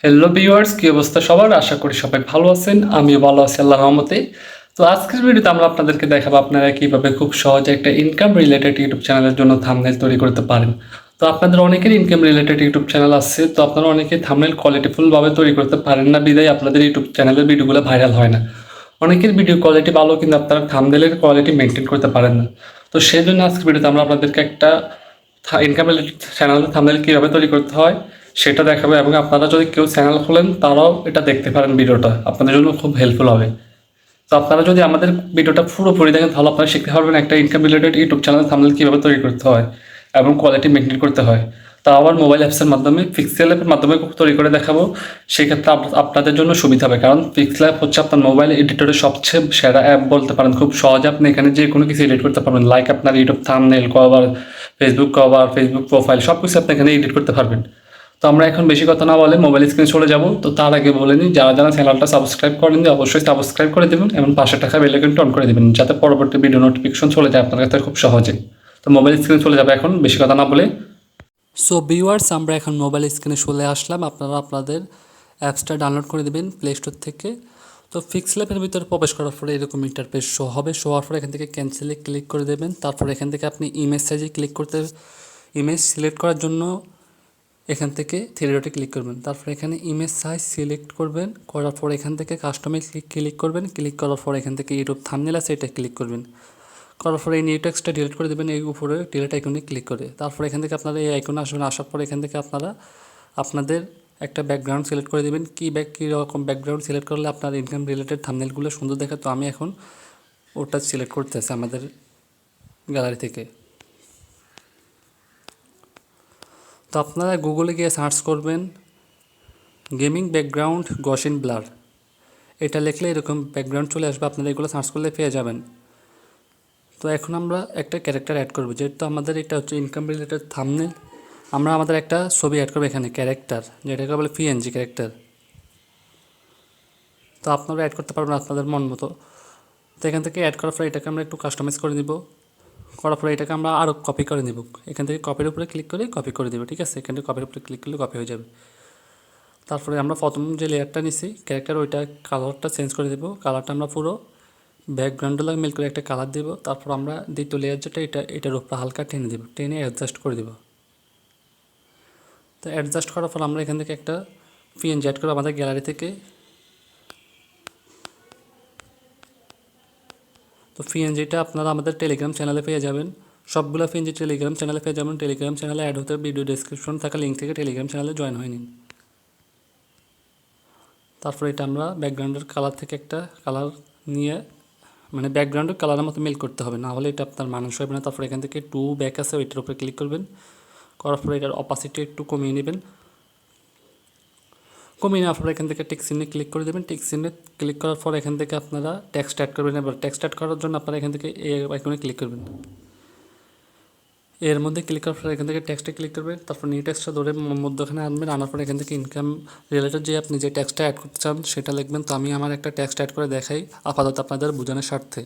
Hello viewers, কি অবস্থা সবার? আশা করি সবাই ভালো আছেন। আমিও ভালো আছি আল্লাহর রহমতে। তো আজকের ভিডিওতে আমরা আপনাদেরকে দেখাবো আপনারা কিভাবে খুব সহজে একটা ইনকাম রিলেটেড ইউটিউব চ্যানেলের জন্য থাম্বনেল তৈরি করতে পারেন। তো আপনাদের অনেকের ইনকাম রিলেটেড ইউটিউব চ্যানেল আছে, তো আপনারা অনেকে থাম্বনেল কোয়ালিটিফুলভাবে তৈরি করতে পারেন না, বিধায় আপনাদের ইউটিউব চ্যানেলের ভিডিওগুলো ভাইরাল হয় না। অনেকের ভিডিও কোয়ালিটি ভালো, কিন্তু আপনারা থাম্বনেলের কোয়ালিটি মেনটেন করতে পারেন না। তো সেই জন্য আজকের ভিডিওতে আমরা আপনাদেরকে একটা ইনকাম রিলেটেড চ্যানেলের থাম্বনেল কীভাবে তৈরি করতে হয় সেটা দেখাবে, এবং আপনারা যদি কেউ চ্যানেল খোলেন তারাও এটা দেখতে পারেন। ভিডিওটা আপনাদের জন্য খুব হেল্পফুল হবে। তো আপনারা যদি আমাদের ভিডিওটা পুরোপুরি দেখেন তাহলে আপনারা শিখতে পারবেন একটা income related YouTube channel thumbnail কীভাবে তৈরি করতে হয় এবং কোয়ালিটি মেনটেন করতে হয়। তা আবার মোবাইল অ্যাপসের মাধ্যমে, পিক্সেল অ্যাপের মাধ্যমে তৈরি করে দেখাবো। সেক্ষেত্রে আপনাদের জন্য সুবিধা হবে, কারণ পিক্সেল অ্যাপ হচ্ছে আপনার মোবাইল এডিটরের সবচেয়ে সেরা অ্যাপ বলতে পারেন। খুব সহজে আপনি এখানে যে কোনো কিছু এডিট করতে পারবেন, লাইক আপনার YouTube thumbnail cover, Facebook cover, Facebook profile, সব কিছু আপনি এখানে এডিট করতে পারবেন। তো আমরা এখন বেশি কথা না বলে মোবাইল স্ক্রিনে চলে যাব। তো তার আগে বলে নিই, যারা যারা চ্যানেলটা সাবস্ক্রাইব করেন অবশ্যই সাবস্ক্রাইব করে দেবেন এবং পাশে টাকা বেল আইকনটা অন করে দেবেন, যাতে পরবর্তী ভিডিও নোটিফিকেশন চলে যায় আপনার কাছে খুব সহজে। তো মোবাইল স্ক্রিনে চলে যাবে এখন, বেশি কথা না বলে। সো ভিউয়ার্স, আমরা এখন মোবাইল স্ক্রিনে চলে আসলাম। আপনারা আপনাদের অ্যাপসটা ডাউনলোড করে দেবেন প্লে স্টোর থেকে। তো পিক্সেল অ্যাপের ভিতরে প্রবেশ করার পরে এরকম ইন্টারফেস শো হবে। শো হওয়ার পরে এখান থেকে ক্যান্সেলে ক্লিক করে দেবেন। তারপর এখান থেকে আপনি ইমেজ সাইজে ক্লিক করতে, ইমেজ সিলেক্ট করার জন্য এখান থেকে থ্রি ডটে ক্লিক করবেন। তারপর এখানে ইমেজ সাইজ সিলেক্ট করবেন, করার পর এখান থেকে কাস্টমাইজ ক্লিক করবেন। ক্লিক করার পর এখান থেকে ইউটিউব থাম্বনেল আছে এটা ক্লিক করবেন। করার পরে এই নিউ টেক্সটটা ডিলিট করে দেবেন এই উপরে ডিলিট আইকনে ক্লিক করে। তারপর এখান থেকে আপনারা এই আইকনে আসবেন। আসার পর এখান থেকে আপনারা আপনাদের একটা ব্যাকগ্রাউন্ড সিলেক্ট করে দেবেন। কী রকম ব্যাকগ্রাউন্ড সিলেক্ট করলে আপনার ইনকাম রিলেটেড থাম্বনেলগুলো সুন্দর দেখে। তো আমি এখন ওটা সিলেক্ট করতেছি আমাদের গ্যালারি থেকে। তো আপনারা গুগলে গিয়ে সার্চ করবেন গেমিং ব্যাকগ্রাউন্ড গসিন ব্লার, এটা লিখলে এরকম ব্যাকগ্রাউন্ড চলে আসবে। আপনারা এগুলো সার্চ করলে পেয়ে যাবেন। তো এখন আমরা একটা ক্যারেক্টার অ্যাড করবো, যেহেতু আমাদের এটা হচ্ছে ইনকাম রিলেটেড থাম্বনেল। আমরা আমাদের একটা ছবি অ্যাড করবো এখানে, ক্যারেক্টার, যেটাকে বলে পিএনজি ক্যারেক্টার। তো আপনারা অ্যাড করতে পারবেন আপনাদের মন মতো। তো এখান থেকে অ্যাড করার পরে এটাকে আমরা একটু কাস্টমাইজ করে দিব। করার পরে এটাকে আমরা আরও কপি করে নেব। এখান থেকে কপির উপরে ক্লিক করে কপি করে দেবো, ঠিক আছে? এখান থেকে কপির উপরে ক্লিক করলে কপি হয়ে যাবে। তারপরে আমরা প্রথম যে লেয়ারটা নিছি ক্যারেক্টার, ওইটা কালারটা চেঞ্জ করে দেবো। কালারটা আমরা পুরো ব্যাকগ্রাউন্ডের লাগে মিল করে একটা কালার দেবো। তারপর আমরা দ্বিতীয় লেয়ার যেটা, এটার উপরে হালকা টেনে দেবো, টেনে অ্যাডজাস্ট করে দেবো। তো অ্যাডজাস্ট করার পর আমরা এখান থেকে একটা পিএনজি অ্যাড করবো আমাদের গ্যালারি থেকে। তো পিএনজিটা আপনারা আমাদের টেলিগ্রাম চ্যানেলে পেয়ে যাবেন। সবগুলো পিএনজি টেলিগ্রাম চ্যানেলে পেয়ে যাবেন। টেলিগ্রাম চ্যানেলে অ্যাড হতে ভিডিও ডেসক্রিপশন থাকা লিঙ্ক থেকে টেলিগ্রাম চ্যানেলে জয়েন হয়ে নিন। তারপর এটা আমরা ব্যাকগ্রাউন্ডের কালার থেকে একটা কালার নিয়ে, মানে ব্যাকগ্রাউন্ডের কালারের মতো মিল করতে হবে, না হলে এটা আপনার মানুষ হবে না। তারপর এখান থেকে টু ব্যাক আছে ওইটার উপরে ক্লিক করবেন। করার পরে এটার অপাসিটি একটু কমিয়ে নেবেন। কমিয়ে নেওয়ার পরে এখান থেকে টিক চিহ্নে ক্লিক করে দেবেন। টিক চিহ্নে ক্লিক করার পর এখান থেকে আপনারা টেক্সট অ্যাড করবেন। এবার টেক্সট অ্যাড করার জন্য আপনারা এখান থেকে এই আইকনে ক্লিক করবেন। এর মধ্যে ক্লিক করার পর এখান থেকে টেক্সটে ক্লিক করবেন। তারপর নিউ টেক্সটটা ধরে মধ্যখানে আনবেন। আনার পর এখান থেকে ইনকাম রিলেটেড যে আপনি যে টেক্সটটা অ্যাড করতে চান সেটা লিখবেন। তো আমি আমার একটা টেক্সট অ্যাড করে দেখাই আপাতত আপনাদের বোঝানোর স্বার্থে।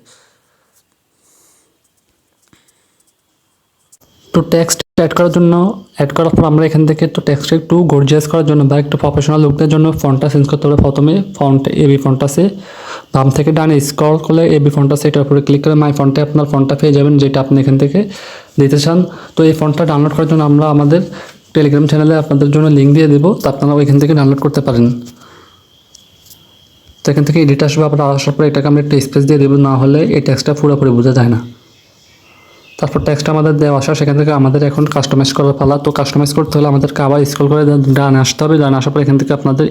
তো টেক্সট অ্যাড করার জন্য, অ্যাড করার পর আমরা এখান থেকে তো টেক্সটটা একটু গর্জিয়াস করার জন্য বা একটু প্রফেশনাল লুকদের জন্য ফন্টটা চেঞ্জ করতে হবে। প্রথমে ফন্ট এবি ফন্ট আছে, বাম থেকে ডানে স্ক্রল করলে এবি ফন্ট আছে, এটার উপরে ক্লিক করে মাই ফন্টে আপনার ফন্টটা পেয়ে যাবেন যেটা আপনি এখান থেকে দিতে চান। তো এই ফন্টটা ডাউনলোড করার জন্য আমরা আমাদের টেলিগ্রাম চ্যানেলে আপনাদের জন্য লিঙ্ক দিয়ে দেবো, তো আপনারা ওইখান থেকে ডাউনলোড করতে পারেন। তো এখান থেকে এডিট আসবে, আপনার আসার পরে এটাকে আমরা একটু স্পেস দিয়ে দেবো, না হলে এই টেক্সটটা পুরোপুরি বোঝা যায় না। তারপর টেক্সট আমাদের দেওয়া আসা, সেখান থেকে আমাদের এখন কাস্টমাইজ করার পালা। তো কাস্টমাইজ করতে হলে আমাদেরকে আবার স্ক্রল করে ডানে আসতে হবে। ডানে আসার পর এখান থেকে আপনাদের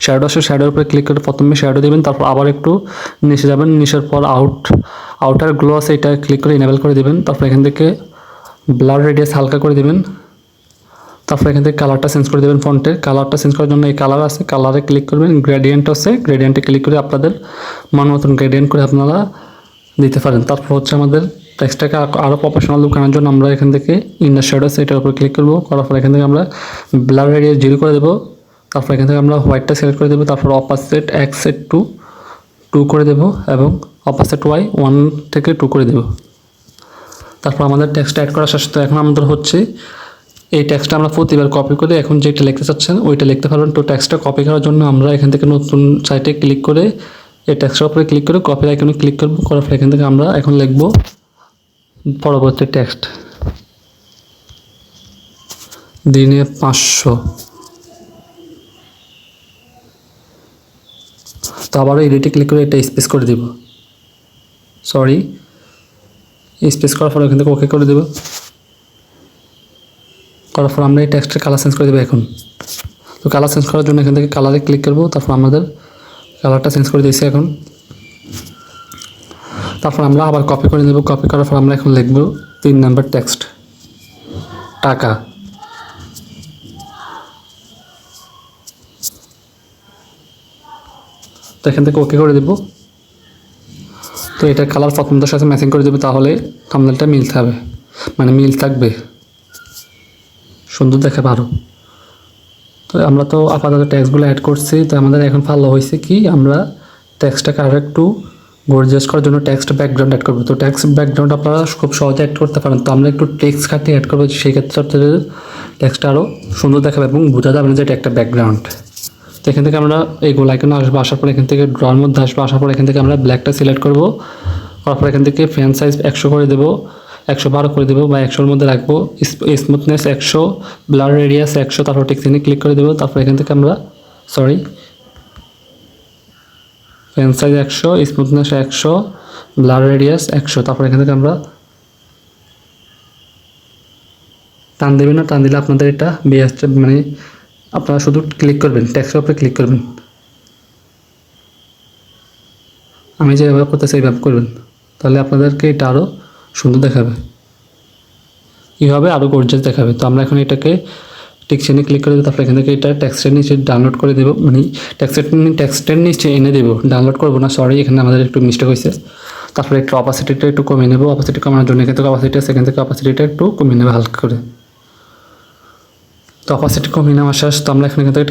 শ্যাডো আসে, শ্যাডোর উপরে ক্লিক করে প্রথমে শ্যাডো দেবেন। তারপর আবার একটু নিচে যাবেন, নিচের পর আউটার গ্লো আছে এটা ক্লিক করে ইনেবল করে দেবেন। তারপর এখান থেকে ব্লার রেডিয়াস হালকা করে দেবেন। তারপর এখান থেকে কালারটা চেঞ্জ করে দেবেন। ফন্টের কালারটা চেঞ্জ করার জন্য এই কালার আছে, কালারে ক্লিক করবেন। গ্রেডিয়েন্ট আছে, গ্রেডিয়েন্টে ক্লিক করে আপনাদের মন মতন গ্রেডিয়েন্ট করে আপনারা দিতে পারেন। তারপর হচ্ছে আমাদের টেক্সটটাকে আরও প্রফেশনাল লুক আনার জন্য আমরা এখান থেকে ইনার শ্যাডো আছে এটার উপর ক্লিক করবো। করার পর এখান থেকে আমরা ব্লার রেডিয়াস 0 করে দেবো। তারপর এখান থেকে আমরা হোয়াইটটা সিলেক্ট করে দেবো। তারপর অপাসেট এক্স 2 করে দেবো এবং অপাসেট ওয়াই 1 থেকে 2 করে দেবো। তারপর আমাদের টেক্সট অ্যাড করা শেষ। তো এখন আমাদের হচ্ছে এই টেক্সটটা আমরা প্রতিবার কপি করে এখন যেটা লিখতে চাচ্ছেন ওইটা লিখতে পারবেন। তো টেক্সটটা কপি করার জন্য আমরা এখান থেকে নতুন সাইটে ক্লিক করে এই টেক্সটের উপরে ক্লিক করে কপির আইকনে ক্লিক করব। করার পর এখান থেকে আমরা এখন লিখব পরবর্তী টেক্সট, দিনে 500। তো আবারও এডিটে ক্লিক করে এটা স্পেস করে দিব, সরি স্পেস করার পর এখান থেকে ওকে করে দেব। করার পর আমরা এই টেক্সটের কালার চেঞ্জ করে দেবো এখন। তো কালার চেঞ্জ করার জন্য এখান থেকে কালারে ক্লিক করবো, তারপর আমাদের কালারটা চেঞ্জ করে দিয়েছি এখন। তারপর আমরা আবার কপি করে নেব। কপি করার পর আমরা এখন লিখব 3 নাম্বার টেক্সট, টাকা। তো এখান থেকে ওকে করে দেব। তো এটার কালার প্রথমটার সাথে ম্যাচিং করে দেবো, তাহলে থাম্বনেলটা মিলতে হবে, মানে মিল থাকবে, সুন্দর দেখাবে আরও। তো আমরা তো আপাতত টেক্সটগুলো অ্যাড করছি। তো আমাদের এখন ভালো হয়েছে কি, আমরা টেক্সটটাকে আরও একটু গর্জিয়াস করার জন্য টেক্সট ব্যাকগ্রাউন্ড অ্যাড করবো। তো টেক্সট ব্যাকগ্রাউন্ড আপনারা খুব সহজে অ্যাড করতে পারেন। তো আমরা একটু টেক্সট কাটিয়ে অ্যাড করবো, সেই ক্ষেত্রে আপনাদের টেক্সটটা আরও সুন্দর দেখাবে এবং বোঝা যাবে না যে এটা একটা ব্যাকগ্রাউন্ড। তো এখান থেকে আমরা এই গোল আইকনে আসবো, আসার পর এখান থেকে ড্রয়ের মধ্যে আসবো, আসার পর এখান থেকে আমরা ব্ল্যাকটা সিলেক্ট করবো। করার পর এখান থেকে ফ্যান সাইজ 100 করে দেবো, 112 করে দেবো বা 100-এর মধ্যে রাখবো। স্মুথনেস 100, ব্লার রেডিয়াস 100, তারপর টেক্সটে ক্লিক করে দেবো। তারপর এখান থেকে আমরা fan size 100, smoothness 100, blur radius 100, তারপর এখান থেকে আমরা টান দেবেন না, টান দিলে আপনাদের এটা বেয়াসটা, মানে আপনারা শুধু ক্লিক করবেন, টেক্সটের উপরে ক্লিক করবেন। আমি যেভাবে করতেছি এইভাবে করবেন, তাহলে আপনাদেরকে এটা আরও সুন্দর দেখাবে, কীভাবে আরও গর্জিয়াস দেখাবে। তো আমরা এখন এটাকে টেক্সটে ক্লিক করে দেবো। তারপর এখান থেকে এটা টেক্সটের নিচে ডাউনলোড করে দেবো, মানে টেক্সটের নিচে এনে দেবো, ডাউনলোড করবো না, সরি এখানে আমাদের একটু মিস্টেক হয়েছে। তারপরে একটু অপাসিটিটা একটু কমিয়ে নেবো। অপাসিটি কমানোর জন্য এখান থেকে অপাসিটি আছে, এখান থেকে অপাসিটিটা একটু কমিয়ে নেবে হালকা করে। তো অপাসিটি কমিয়ে নেওয়া শেষ। তো আমরা এখান থেকে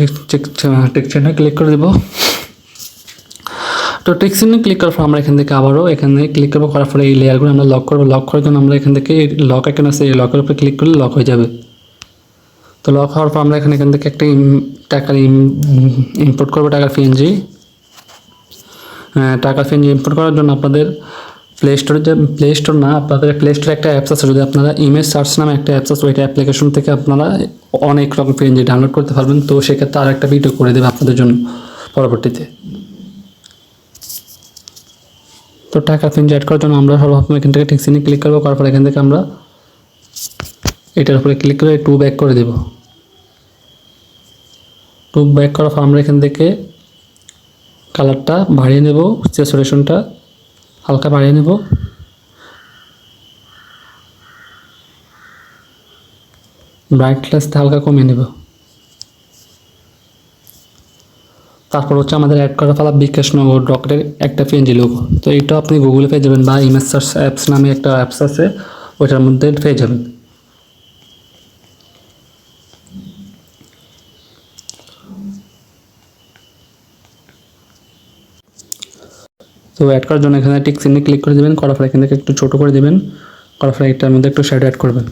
টেক্সটে ক্লিক করে দেবো। তো টেক্সটে ক্লিক করার পর আমরা এখান থেকে আবারও এখানে ক্লিক করবো। করার পরে এই লেয়ারগুলো আমরা লক করবো। লক করার জন্য আমরা এখান থেকে লক আইকন আছে, এই লকের উপরে ক্লিক করলে লক হয়ে যাবে। তো লক হওয়ার পর আমরা এখান থেকে একটা টাকার ইম্পোর্ট করবো, টাকার পিএনজি। টাকার পিএনজি ইম্পোর্ট করার জন্য আপনাদের প্লে স্টোর না, আপনাদের প্লে স্টোরে একটা অ্যাপস আছে, যদি আপনারা ইমেজ সার্চ নামে একটা অ্যাপস আছে, ওইটা অ্যাপ্লিকেশন থেকে আপনারা অনেক রকম পিএনজি ডাউনলোড করতে পারবেন। তো সেক্ষেত্রে আর একটা ভিডিও করে দেবে আপনাদের জন্য পরবর্তীতে। তো টাকা পিএনজি অ্যাড করার জন্য আমরা সর্বপ্রথম এখান থেকে টেক্সটে ক্লিক করবো। করার পর এখান থেকে আমরা এটার উপরে ক্লিক করে 2 ব্যাক করে দেব। 2 ব্যাক করার পর আমরা এখান থেকে কালারটা বাড়িয়ে নেব, স্যাচুরেশনটা হালকা বাড়িয়ে নেব। ব্রাইটনেসটা হালকা কমিয়ে নেব। তারপর হচ্ছে আমাদের অ্যাড করা ফেলা বিকাশ নগর রকেটের একটা পিএনজি লোগো। তো এইটা আপনি গুগলে পেয়ে যাবেন বা ইমেজ সার্চ অ্যাপস নামে একটা অ্যাপস আছে, ওইটার মধ্যে পেয়ে যাবেন। তো অ্যাড করার জন্য এখানে টিক চিহ্নে ক্লিক করে দেবেন। করার পর এখান থেকে একটু ছোটো করে দেবেন। করার পর এটার মধ্যে একটু শ্যাডো অ্যাড করবেন।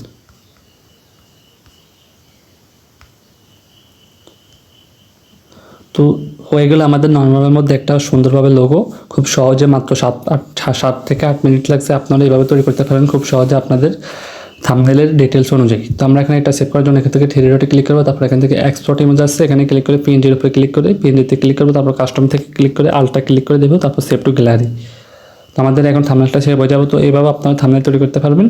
তো হয়ে গেলে আমাদের নর্মালের মধ্যে একটা সুন্দরভাবে লোগো, খুব সহজে মাত্র 7 থেকে 8 মিনিট লাগছে। আপনারা এইভাবে তৈরি করতে পারেন খুব সহজে আপনাদের থাম্বনেলের ডিটেলস অনুযায়ী। তো আমরা এখানে এটা সেভ করার জন্য এখান থেকে 3 ডটে ক্লিক করবো। তারপর এখান থেকে এক্সপোর্ট ইমেজ আছে, এখানে ক্লিক করে পিএনজির উপরে ক্লিক করে পিএনজিতে ক্লিক করবো। তারপর কাস্টম থেকে ক্লিক করে আলটা ক্লিক করে দেবো, তারপর সেভ টু গ্যালারি। তো আমাদের এখন থাম্বনেলটা সেভ হয়ে যাবে। তো এইভাবে আপনারা থাম্বনেল তৈরি করতে পারবেন।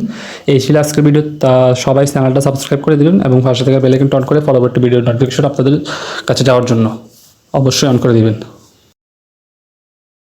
এই ছিল আজকের ভিডিও। তা সবাই চ্যানেলটা সাবস্ক্রাইব করে দিবেন এবং পাশে থেকে বেল আইকন অন করে পরবর্তী ভিডিও নোটিফিকেশন আপনাদের কাছে যাওয়ার জন্য অবশ্যই অন করে দিবেন।